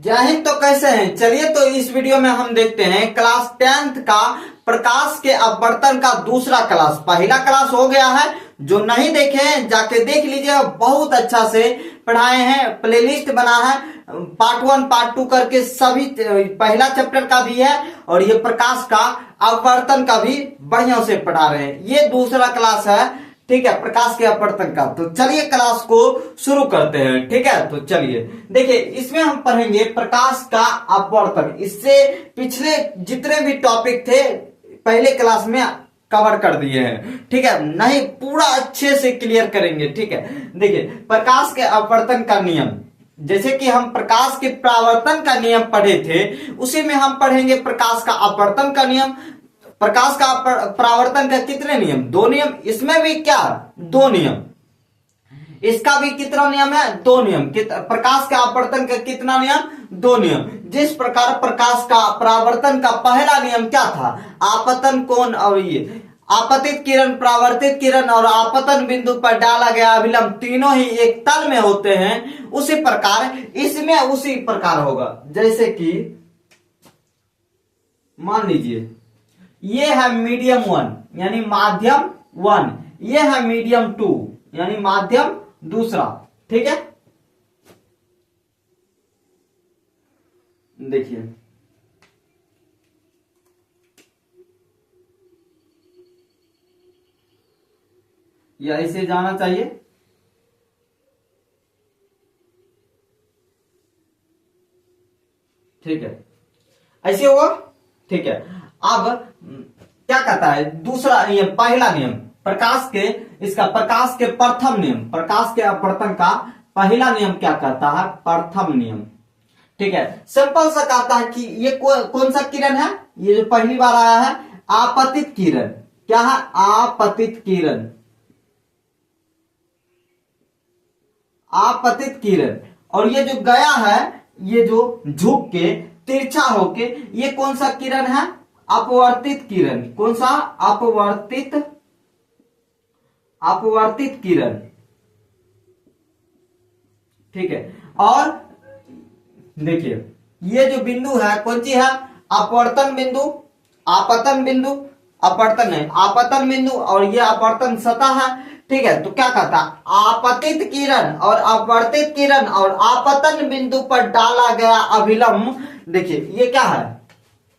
जय हिंद। तो कैसे हैं? चलिए तो इस वीडियो में हम देखते हैं क्लास 10th का प्रकाश के अपवर्तन का दूसरा क्लास। पहला क्लास हो गया है, जो नहीं देखे हैं जाके देख लीजिए, बहुत अच्छा से पढ़ाए हैं, प्लेलिस्ट बना है, पार्ट 1 पार्ट 2 करके सभी, पहला चैप्टर का भी है और ये प्रकाश का अपवर्तन का भी बढ़िया से पढ़ा रहे हैं। ये दूसरा क्लास है, ठीक है, प्रकाश के अपवर्तन का। तो चलिए क्लास को शुरू करते हैं, ठीक है। तो चलिए देखिए, इसमें हम पढ़ेंगे प्रकाश का अपवर्तन। इससे पिछले जितने भी टॉपिक थे पहले क्लास में कवर कर दिए हैं, ठीक है, नहीं पूरा अच्छे से क्लियर करेंगे, ठीक है। देखिए, प्रकाश के अपवर्तन का नियम, जैसे कि हम प्रकाश के परावर्तन का नियम पढ़े थे, उसी में हम पढ़ेंगे प्रकाश का अपवर्तन का नियम। प्रकाश का परावर्तन का कितने नियम? 2 नियम। इसमें भी क्या? 2 नियम। इसका भी कितना नियम है? 2 नियम। प्रकाश का अपवर्तन का कितना नियम? 2 नियम। जिस प्रकार प्रकाश का परावर्तन का पहला नियम क्या था? आपतन कोण और ये आपतित किरण, परावर्तित किरण और आपतन बिंदु पर डाला गया अभिलंब तीनों ही एक तल में होते हैं। उसी प्रकार इसमें उसी प्रकार होगा। जैसे कि मान लीजिए ये है मीडियम 1 यानी माध्यम 1, ये है मीडियम 2 यानी माध्यम दूसरा, ठीक है। देखिए या ऐसे जाना चाहिए, ठीक है, ऐसे होगा, ठीक है। अब क्या कहता है दूसरा नियम? पहला नियम प्रकाश के, इसका प्रकाश के प्रथम नियम, प्रकाश के अपवर्तन का पहला नियम क्या कहता है? प्रथम नियम, ठीक है। सिंपल सा कहता है कि ये कौन सा किरण है? ये जो पहली बार आया है आपतित किरण। क्या है? आपतित किरण, आपतित किरण। और ये जो गया है, ये जो झुक के तिरछा होके, ये कौन सा किरण है? अपवर्तित किरण। कौन सा? अपवर्तित, अपवर्तित किरण, ठीक है। और देखिए ये जो बिंदु है कौन सी है? अपवर्तन बिंदु, आपतन बिंदु, अपवर्तन है आपतन बिंदु, और ये अपवर्तन सतह है, ठीक है। तो क्या कहता है? आपतित किरण और अपवर्तित किरण और आपतन बिंदु पर डाला गया अभिलंब। देखिए ये क्या है?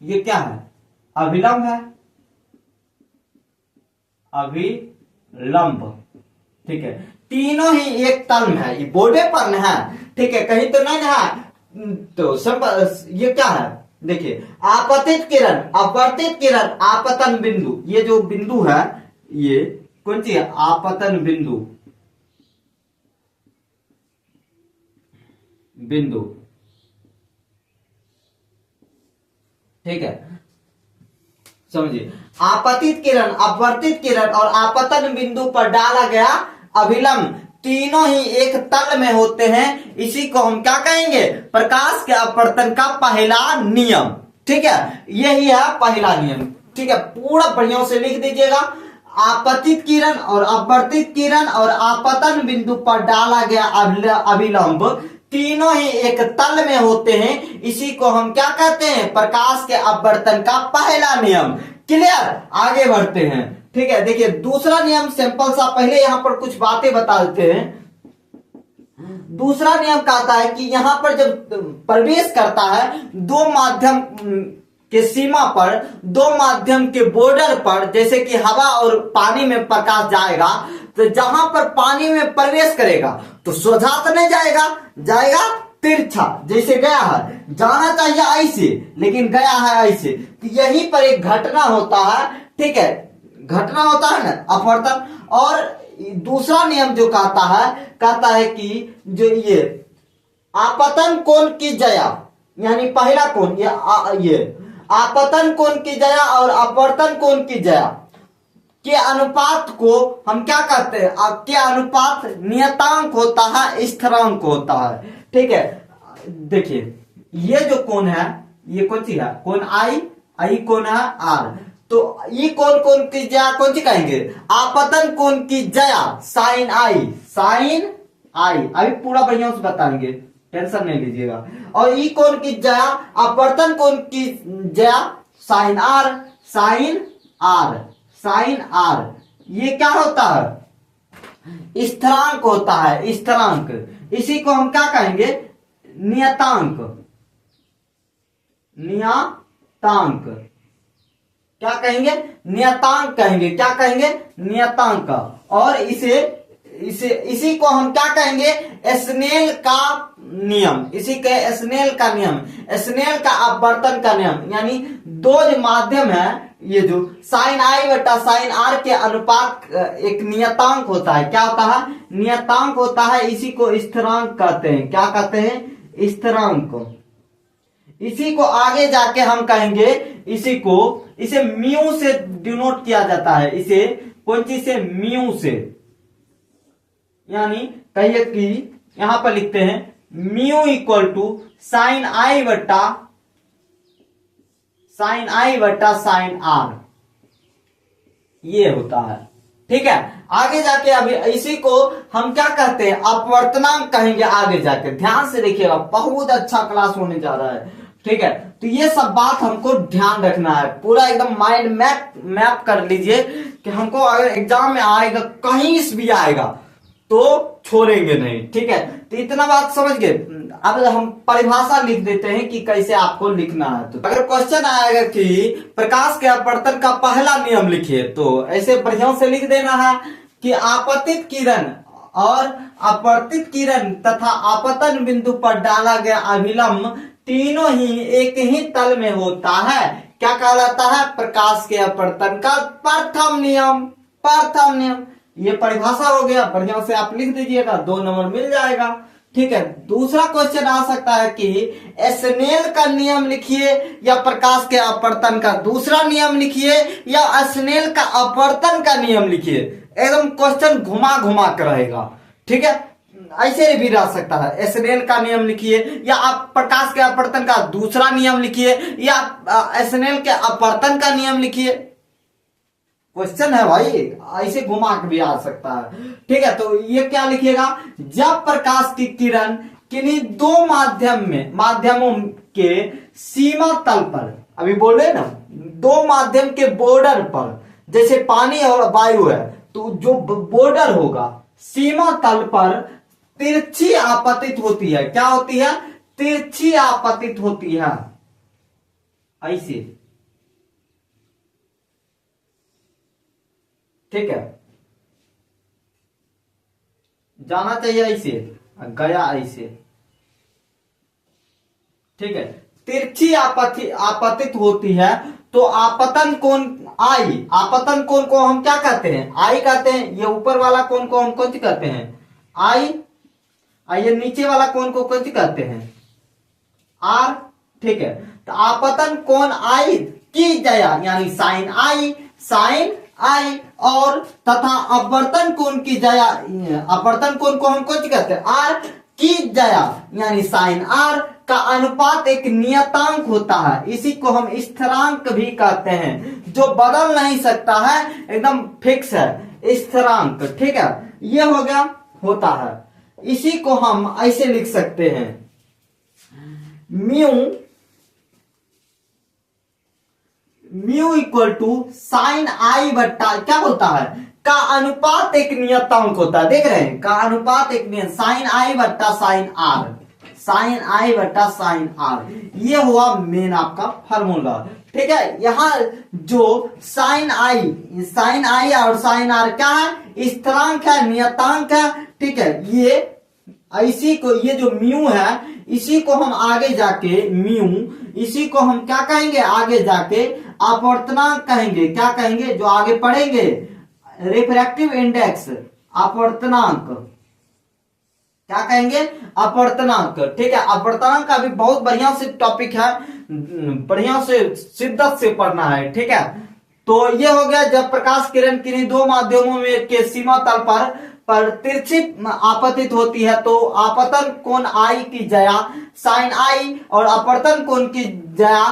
ये क्या है? अभिलंब है, अभिलंब, ठीक है। तीनों ही एक तल में है, ये बॉर्डर पर है, ठीक है, कहीं तो नहीं है। तो सब ये क्या है? देखिए आपतित किरण, अपवर्तित किरण, आपतन बिंदु। ये जो बिंदु है ये कौन सी है? आपतन बिंदु, बिंदु, ठीक है, समझिए। आपतित किरण, अपवर्तित किरण और आपतन बिंदु पर डाला गया अभिलंब तीनों ही एक तल में होते हैं। इसी को हम क्या कहेंगे? प्रकाश के अपवर्तन का पहला नियम, ठीक है। यही है पहला नियम, ठीक है। पूरा बढ़िया से लिख दीजिएगा। आपतित किरण और अपवर्तित किरण और आपतन बिंदु पर डाला गया अभिलंब तीनों ही एक तल में होते हैं। इसी को हम क्या कहते हैं? प्रकाश के अपवर्तन का पहला नियम। क्लियर? आगे बढ़ते हैं, ठीक है। देखिए दूसरा नियम सिंपल सा, पहले यहां पर कुछ बातें बता देते हैं। दूसरा नियम कहता है कि यहां पर जब प्रवेश करता है दो माध्यम के सीमा पर, दो माध्यम के बॉर्डर पर, जैसे कि हवा और पानी में प्रकाश जाएगा, तो जहां पर पानी में प्रवेश करेगा तो सोझा तो नहीं जाएगा, जाएगा तिरछा, जैसे गया है। जाना चाहिए ऐसे, लेकिन गया है ऐसे। तो यहीं पर एक घटना होता है, ठीक है, घटना होता है ना, अपवर्तन। और दूसरा नियम जो कहता है कि जो ये आपतन कोण की जया, यानी पहला कोण ये आपतन कोण की जया और अपवर्तन कोण की जया के अनुपात को हम क्या कहते हैं? के अनुपात नियतांक होता है, स्थिरांक होता है, ठीक है। देखिए ये जो कोण है, ये कौन सी है? कोण आई कोण है आर। तो ये कोण की जया कौन सी कहेंगे? आपतन कोण की जया साइन आई, साइन आई। अभी पूरा बढ़िया से बताएंगे, टेंशन नहीं लीजिएगा। और ई कोण की जया, अपवर्तन कोण की जया sine R, sine R, sine R. ये क्या होता है, स्थिरांक होता है, स्थिरांक। इसी को हम क्या कहेंगे, नियतांक, नियतांक। क्या कहेंगे, नियतांक कहेंगे। क्या कहेंगे, नियतांक। और इसी को हम क्या कहेंगे, स्नेल का नियम। इसी के स्नेल का नियम, स्नेल का अपवर्तन का नियम। यानी दो जो माध्यम है, ये जो साइन आई बटा साइन आर के अनुपात एक नियतांक होता है। क्या होता है, नियतांक होता है। इसी को स्थिरांक कहते हैं। क्या कहते हैं, स्थिरांक। इसी को आगे जाके हम कहेंगे, इसे म्यू से डिनोट किया जाता है। इसे कौन चीज से, म्यू से। यानी कहिए कि यहां पर लिखते हैं म्यू इक्वल टू साइन आई बटा साइन आर, ये होता है। ठीक है, आगे जाके अभी इसी को हम क्या कहते हैं, अपवर्तनांक कहेंगे आगे जाके। ध्यान से देखिएगा, बहुत अच्छा क्लास होने जा रहा है। ठीक है, तो ये सब बात हमको ध्यान रखना है, पूरा एकदम माइंड मैप कर लीजिए कि हमको अगर एग्जाम में आएगा, कहीं से भी आएगा तो छोड़ेंगे नहीं। ठीक है, तो इतना बात समझ गए। अब हम परिभाषा लिख देते हैं कि कैसे आपको लिखना है। तो अगर क्वेश्चन आएगा कि प्रकाश के अपवर्तन का पहला नियम लिखिए, तो ऐसे बढ़िया से लिख देना है कि आपतित किरण और अपवर्तित किरण तथा आपतन बिंदु पर डाला गया अभिलंब तीनों ही एक ही तल में होता है। क्या कहलाता है, प्रकाश के अपवर्तन का प्रथम नियम। प्रथम नियम, ये परिभाषा हो गया। बढ़िया से आप लिख दीजिएगा, 2 नंबर मिल जाएगा। ठीक है, दूसरा क्वेश्चन आ सकता है कि स्नेल का नियम लिखिए, या प्रकाश के अपवर्तन का दूसरा नियम लिखिए, या स्नेल का अपवर्तन का नियम लिखिए। एकदम क्वेश्चन घुमा घुमा कर रहेगा। ठीक है, ऐसे भी रह सकता है, स्नेल का नियम लिखिए, या आप प्रकाश के अपवर्तन का दूसरा नियम लिखिए, या स्नेल के अपवर्तन का नियम लिखिए। क्वेश्चन है भाई, ऐसे घुमा के भी आ सकता है। ठीक है, तो ये क्या लिखिएगा, जब प्रकाश की किरण किन्हीं दो माध्यमों के सीमा तल पर, अभी बोल रहे ना, दो माध्यम के बॉर्डर पर, जैसे पानी और वायु है, तो जो बॉर्डर होगा, सीमा तल पर तिरछी आपतित होती है। क्या होती है, तिरछी आपतित होती है। ऐसे, ठीक है, जाना चाहिए ऐसे, गया ऐसे। ठीक है, तिरछी आपतित होती है, तो आपतन कोण आई, आपतन कोण को हम क्या कहते हैं, आई कहते हैं। ये ऊपर वाला कोण को हम कौन सी कहते हैं, आई। ये नीचे वाला कोण को कौन सी कहते हैं, आर। ठीक है, तो आपतन कोण आई की जया, यानी साइन आई, और तथा अपवर्तन कोण की जया, अपवर्तन कोण को हम कौन सी कहते हैं, आर की जया, यानी साइन आर का अनुपात एक नियतांक होता है। इसी को हम स्थिरांक भी कहते हैं, जो बदल नहीं सकता है, एकदम फिक्स है, स्थिरांक। ठीक है, ये हो गया, होता है। इसी को हम ऐसे लिख सकते हैं, म्यू इक्वल टू साइन आई बट्टा, क्या होता है, का अनुपात एक नियतांक होता है। देख रहे हैं, का अनुपात एक नियत, साइन आई बट्टा साइन आर, साइन आई बट्टा साइन आर। ये हुआ मेन आपका फार्मूला। ठीक है, यहाँ जो साइन आई और साइन आर क्या है, स्थिरांक है, नियतांक है। ठीक है, ये इसी को, ये जो म्यू है, इसी को हम आगे जाके इसी को हम क्या कहेंगे, आगे जाके अपवर्तनांक कहेंगे। क्या कहेंगे, जो आगे पढ़ेंगे, रिफ्रैक्टिव इंडेक्स, अपवर्तनांक। क्या कहेंगे, अपवर्तनांक। ठीक है, अपवर्तनांक का भी बहुत बढ़िया से टॉपिक है, बढ़िया से शिद्दत से पढ़ना है। ठीक है, तो ये हो गया, जब प्रकाश किरण किन्हीं दो माध्यमों में के सीमा तल पर तिरछी आपतित होती है, तो आपतन कोण आई की जया साइन आई, और अपवर्तन कोण की जया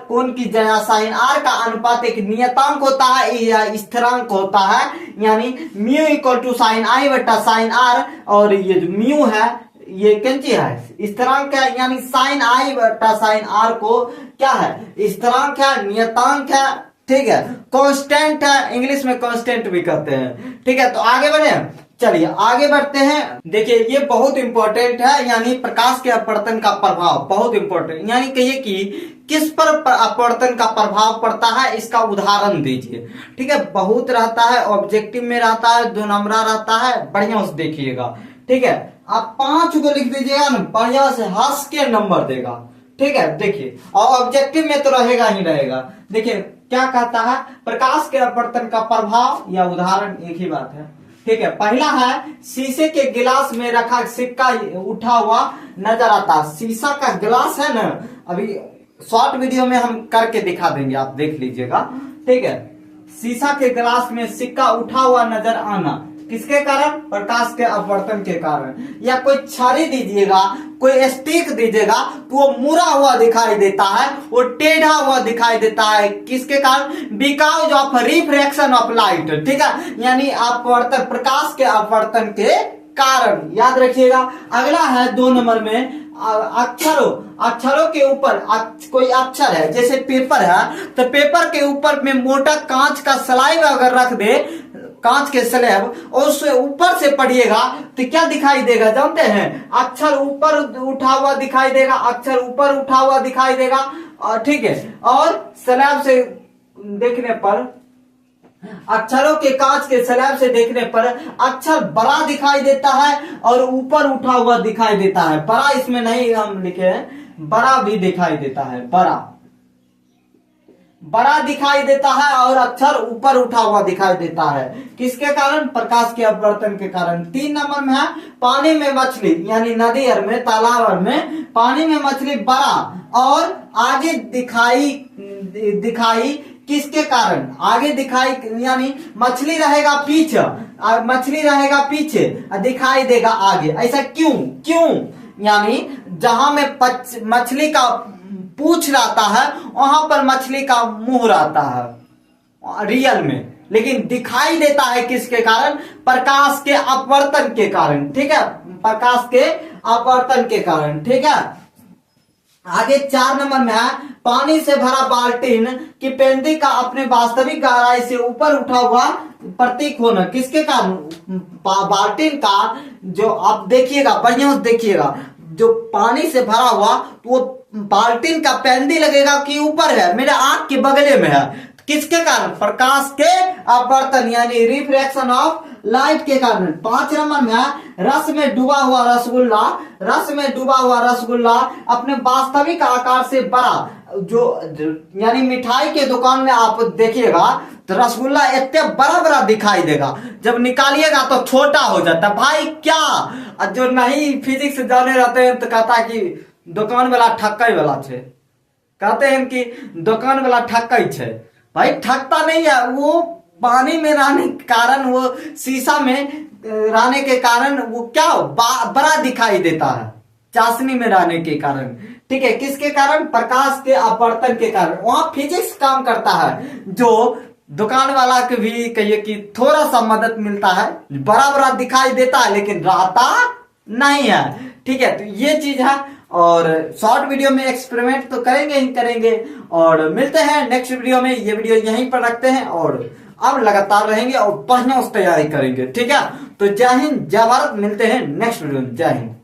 कोण की जया साइन आर का अनुपात एक नियतांक होता है या स्थिरांक होता है। यानी म्यू इक्वल टू साइन आई बटा साइन आर, और ये जो म्यू है ये कैंची है। स्थिरांक है यानी साइन आई बटा साइन आर को क्या है, स्थिरांक है, नियतांक है, ठीक है, कांस्टेंट है, इंग्लिश में कांस्टेंट भी कहते हैं। ठीक है, तो आगे बढ़े, चलिए आगे बढ़ते हैं। देखिए ये बहुत इंपॉर्टेंट है, यानी प्रकाश के अपवर्तन का प्रभाव बहुत इंपॉर्टेंट, यानी कहिए कि किस पर अपवर्तन का प्रभाव पड़ता है, इसका उदाहरण दीजिए। ठीक है, बहुत रहता है, ऑब्जेक्टिव में रहता है, 2 नंबरा रहता है, बढ़िया से देखिएगा। ठीक है, आप 5 को लिख दीजिएगा ना, बढ़िया से हंस के नंबर देगा। ठीक है, देखिए, और ऑब्जेक्टिव में तो रहेगा ही रहेगा। देखिए क्या कहता है, प्रकाश के अपवर्तन का प्रभाव या उदाहरण एक ही बात है। ठीक है, पहला है शीशे के गिलास में रखा सिक्का उठा हुआ नजर आता। शीशा का गिलास है ना, अभी शॉर्ट वीडियो में हम करके दिखा देंगे, आप देख लीजिएगा। ठीक है, शीशा के गिलास में सिक्का उठा हुआ नजर आना किसके कारण, प्रकाश के अपवर्तन के कारण। या कोई छड़ी दीजिएगा, कोई स्टिक दीजिएगा तो वो मुड़ा हुआ दिखाई देता है, वो टेढ़ा हुआ दिखाई देता है, किसके कारण, because of refraction of light. ठीक है, यानी अपवर्तन, प्रकाश के अपवर्तन के कारण, याद रखिएगा। अगला है 2 नंबर में अक्षरों के ऊपर कोई अक्षर है, जैसे पेपर है, तो पेपर के ऊपर में मोटा कांच का स्लाइब अगर रख दे, कांच के स्लैब, और उससे ऊपर से पढ़िएगा तो क्या दिखाई देगा जानते हैं, अक्षर ऊपर उठा हुआ दिखाई देगा, अक्षर ऊपर उठा हुआ दिखाई देगा। ठीक है, और स्लैब से देखने पर, अक्षरों के कांच के स्लैब से देखने पर अक्षर बड़ा दिखाई देता है और ऊपर उठा हुआ दिखाई देता है। बड़ा इसमें नहीं हम लिखे हैं, बड़ा भी दिखाई देता है, बड़ा दिखाई देता है और अक्षर ऊपर उठा हुआ दिखाई देता है, किसके कारण, प्रकाश के अपवर्तन के कारण। 3 नंबर में है पानी में मछली, यानी नदी और में, तालाब में पानी में मछली बड़ा और आगे दिखाई किसके कारण, आगे दिखाई यानी मछली रहेगा पीछे, दिखाई देगा आगे। ऐसा क्यों, यानी जहां में मछली का पूंछ रहता है वहां पर मछली का मुंह रहता है रियल में, लेकिन दिखाई देता है किसके कारण, प्रकाश के अपवर्तन के कारण। ठीक है, प्रकाश के अपवर्तन के कारण। ठीक है, आगे 4 नंबर में है पानी से भरा बाल्टीन की पेंदी का अपने वास्तविक गहराई से ऊपर उठा हुआ प्रतीक होना, किसके कारण, बाल्टीन का जो, आप देखिएगा बढ़िया से देखिएगा, जो पानी से भरा हुआ तो वो बाल्टीन का पेंदी लगेगा कि ऊपर है, मेरे आंख के बगले में है, किसके कारण, प्रकाश के अपवर्तन यानी रिफ्रैक्शन ऑफ लाइट के कारण। 5 नंबर में रस में डूबा हुआ रसगुल्ला अपने वास्तविक आकार से बड़ा, जो यानी मिठाई के दुकान में आप देखिएगा तो रसगुल्ला इतने बड़ा दिखाई देगा, जब निकालिएगा तो छोटा हो जाता। भाई क्या, जो नहीं फिजिक्स जाने रहते हैं तो कहता है कि दुकान वाला ठक्कई वाला छे, कहते हैं कि दुकान वाला ठक्कई छे। भाई ठगता नहीं है, वो पानी में रहने के कारण, वो शीशा में रहने के कारण वो क्या बड़ा दिखाई देता है, चाशनी में रहने के कारण। ठीक है, किसके कारण, प्रकाश के अपवर्तन के कारण। वहां फिजिक्स काम करता है, जो दुकान वाला के भी कहिए कि थोड़ा सा मदद मिलता है, बड़ा दिखाई देता है लेकिन रहता नहीं है। ठीक है, तो ये चीज है, और शॉर्ट वीडियो में एक्सपेरिमेंट तो करेंगे और मिलते हैं नेक्स्ट वीडियो में। ये वीडियो यहीं पर रखते हैं और अब लगातार रहेंगे और बढ़िया उस तैयारी करेंगे। ठीक है, तो जय हिंद, जय भारत, मिलते हैं नेक्स्ट वीडियो में। जय हिंद।